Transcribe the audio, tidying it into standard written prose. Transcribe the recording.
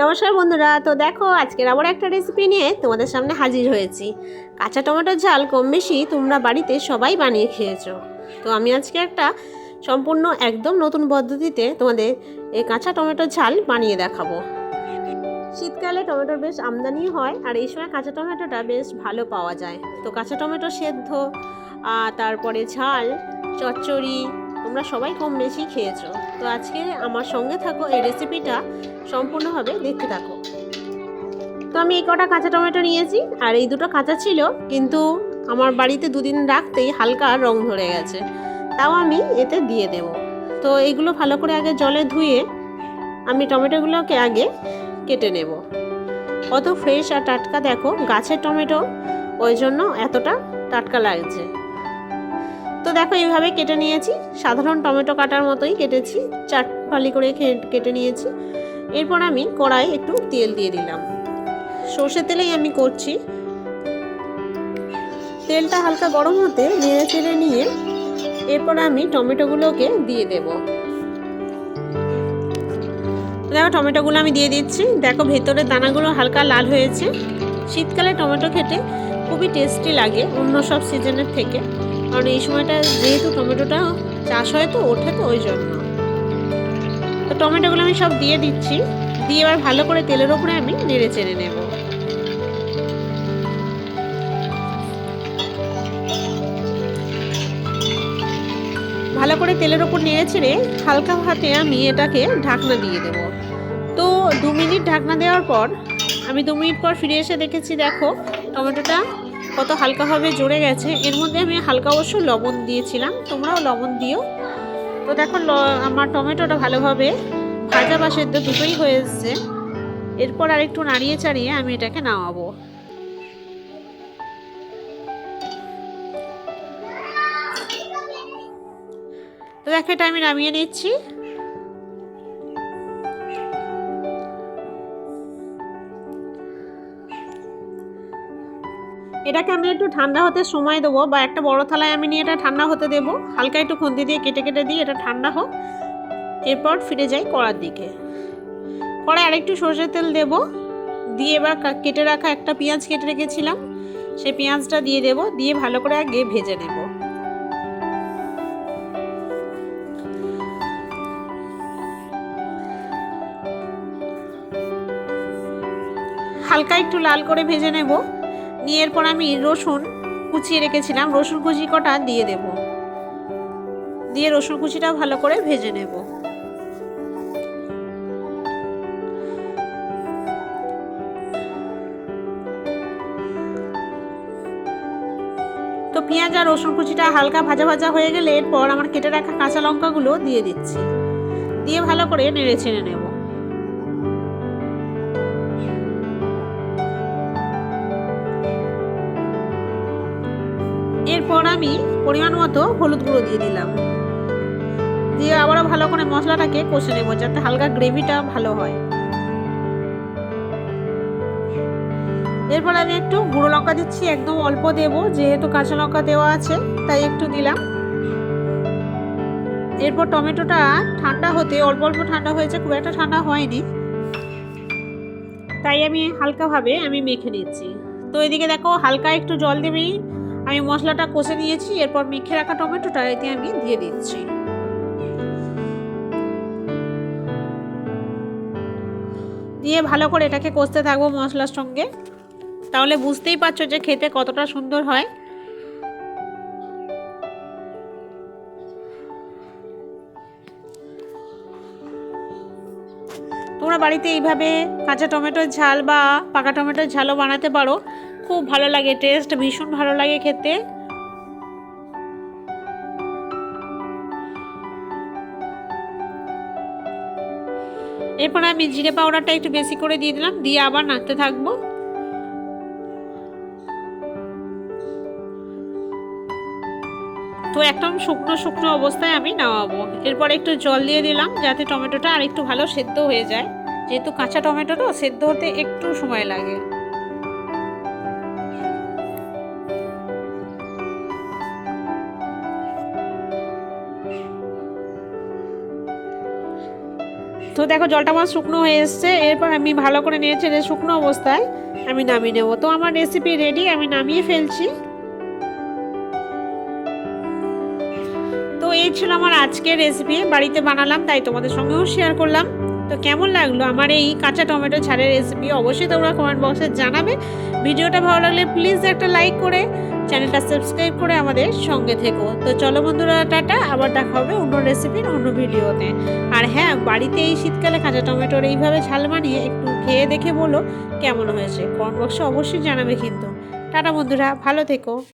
নমস্কার বন্ধুরা, তো দেখো আজকের আবার একটা রেসিপি নিয়ে তোমাদের সামনে হাজির হয়েছি। কাঁচা টমেটোর ঝাল কম বেশি তোমরা বাড়িতে সবাই বানিয়ে খেয়েছো। তো আমি আজকে একটা সম্পূর্ণ একদম নতুন পদ্ধতিতে তোমাদের এই কাঁচা টমেটোর ঝাল বানিয়ে দেখাবো। শীতকালে টমেটোর বেশ আমদানি হয়, আর এই সময় কাঁচা টমেটোটা বেশ ভালো পাওয়া যায়। তো কাঁচা টমেটো সেদ্ধ, তারপরে ঝাল, চচ্চড়ি তোমরা সবাই কম বেশি খেয়েছো। তো আজকে আমার সঙ্গে থাকো, এই রেসিপিটা সম্পূর্ণভাবে দেখতে থাকো। তো আমি এই কটা কাঁচা টমেটো নিয়েছি, আর এই দুটো কাঁচা ছিল, কিন্তু আমার বাড়িতে দুদিন রাখতেই হালকা রং ধরে গেছে, তাও আমি এতে দিয়ে দেব। তো এইগুলো ভালো করে আগে জলে ধুয়ে আমি টমেটোগুলোকে আগে কেটে নেব। কত ফ্রেশ আর টাটকা দেখো, গাছের টমেটো, ওই জন্য এতটা টাটকা লাগছে। তো দেখো এইভাবে কেটে নিয়েছি, সাধারণ টমেটো কাটার মতোই কেটেছি, 4 ফালি করে কেটে নিয়েছি। এরপর আমি কড়াই একটু তেল দিয়ে দিলাম, সর্ষের তেলেই আমি করছি। তেলটা হালকা গরম হতে নেড়ে চেড়ে নিয়ে এরপর আমি টমেটোগুলোকে দিয়ে দেব। দেখো টমেটোগুলো আমি দিয়ে দিচ্ছি, দেখো ভেতরের দানাগুলো হালকা লাল হয়েছে। শীতকালে টমেটো খেতে খুবই টেস্টি লাগে অন্য সব সিজনের থেকে, কারণ এই সময়টা যেহেতু টমেটোটা চাষ হয়, তো ওঠে, তো ওই জন্য। তো টমেটোগুলো আমি সব দিয়ে দিচ্ছি, দিয়ে এবার ভালো করে তেলের ওপরে আমি নেড়ে চেড়ে নেব। ভালো করে তেলের ওপর নেড়ে ছেড়ে হালকা হাতে আমি এটাকে ঢাকনা দিয়ে দেব। তো 2 মিনিট ঢাকনা দেওয়ার পর আমি 2 মিনিট পর ফিরে এসে দেখেছি, দেখো টমেটোটা কত হালকাভাবে জড়ে গেছে। এর মধ্যে আমি হালকা অবশ্য লবণ দিয়েছিলাম, তোমরাও লবণ দিও। তো দেখো আমার টমেটোটা ভালোভাবে ভাজা বা সেদ্ধ দুটোই হয়ে এসছে। এরপর আরেকটু নাড়িয়ে চাড়িয়ে আমি এটাকে নামাবো। তো দেখো এটা আমি নামিয়ে নিচ্ছি। এটাকে আমি একটু ঠান্ডা হতে সময় দেবো, বা একটা বড় থালায় আমি নিয়ে এটা ঠান্ডা হতে দেবো। হালকা একটু খুন্তি দিয়ে কেটে কেটে দিই, এটা ঠান্ডা হোক। এরপর ফিরে যাই কড়ার দিকে। কড়ায় আরেকটু সরষের তেল দেব, দিয়ে এবার কেটে রাখা একটা পেঁয়াজ কেটে রেখেছিলাম, সেই পেঁয়াজটা দিয়ে দেব, দিয়ে ভালো করে আগে ভেজে নেব। হালকা একটু লাল করে ভেজে নেব। নিয়ে এরপর আমি রসুন কুচিয়ে রেখেছিলাম, রসুন কুচি কটা দিয়ে দেব, দিয়ে রসুন কুচিটা ভালো করে ভেজে নেব। তো পেঁয়াজ আর রসুন কুচিটা হালকা ভাজা ভাজা হয়ে গেলে এরপর আমার কেটে রাখা কাঁচা লঙ্কাগুলো দিয়ে দিচ্ছি, দিয়ে ভালো করে নেড়ে ছেড়ে নেব। এরপর আমি পরিমাণ মতো হলুদ গুঁড়ো দিয়ে দিলাম, দিয়ে আবারও ভালো করে মশলাটাকে কষে নেব, যাতে হালকা গ্রেভিটা ভালো হয়। এরপর আমি একটু গুঁড়ো লঙ্কা দিচ্ছি, একদম অল্প দেব, যেহেতু কাঁচা লঙ্কা দেওয়া আছে তাই একটু দিলাম। এরপর টমেটোটা ঠান্ডা হতে অল্প অল্প ঠান্ডা হয়েছে, খুব একটা ঠান্ডা হয়নি, তাই আমি হালকাভাবে আমি মেখে নিচ্ছি। তো এদিকে দেখো হালকা একটু জল দেবেই আমি মশলাটা কষে নিয়েছি। এরপর মেখে রাখা টমেটোটা এতে আমি দিয়ে দিচ্ছি, দিয়ে ভালো করে এটাকে কষতে থাকবো মশলার সঙ্গে। তাহলে বুঝতেই পারছো যে খেতে কতটা সুন্দর হয়। তোমরা বাড়িতে এইভাবে কাঁচা টমেটোর ঝাল বা পাকা টমেটোর ঝালও বানাতে পারো, খুব ভালো লাগে, টেস্ট ভীষণ ভালো লাগে খেতে। এরপর আমি জিরে পাউডারটা একটু বেশি করে দিয়ে দিলাম, দিয়ে আবার নাড়তে থাকবো। তো একদম শুকনো শুকনো অবস্থায় আমি নামাবো। এরপর একটু জল দিয়ে দিলাম, যাতে টমেটোটা আর একটু ভালো সেদ্ধ হয়ে যায়, যেহেতু কাঁচা টমেটো তো সেদ্ধ হতে একটু সময় লাগে। তো দেখো জলটা আমার শুকনো হয়ে এসছে, এরপর আমি ভালো করে নিয়ে ছেড়ে শুকনো অবস্থায় আমি নামিয়ে নেবো। তো আমার রেসিপি রেডি, আমি নামিয়ে ফেলছি। তো এই ছিল আমার আজকের রেসিপি, বাড়িতে বানালাম তাই তোমাদের সঙ্গেও শেয়ার করলাম। তো কেমন লাগলো আমার এই কাঁচা টমেটো ঝালের রেসিপি অবশ্যই তোমরা কমেন্ট বক্সে জানাবে। ভিডিওটা ভালো লাগলে প্লিজ একটা লাইক করে চ্যানেলটা সাবস্ক্রাইব করে আমাদের সঙ্গে থেকো। তো চলো বন্ধুরা, টাটা, আবার দেখা হবে অন্য রেসিপির অন্য ভিডিওতে। আর হ্যাঁ, বাড়িতে এই শীতকালে কাঁচা টমেটোর এইভাবে ঝাল বানিয়ে একটু খেয়ে দেখে বলো কেমন হয়েছে, কমেন্ট বক্সে অবশ্যই জানাবে কিন্তু। টাটা বন্ধুরা, ভালো থেকো।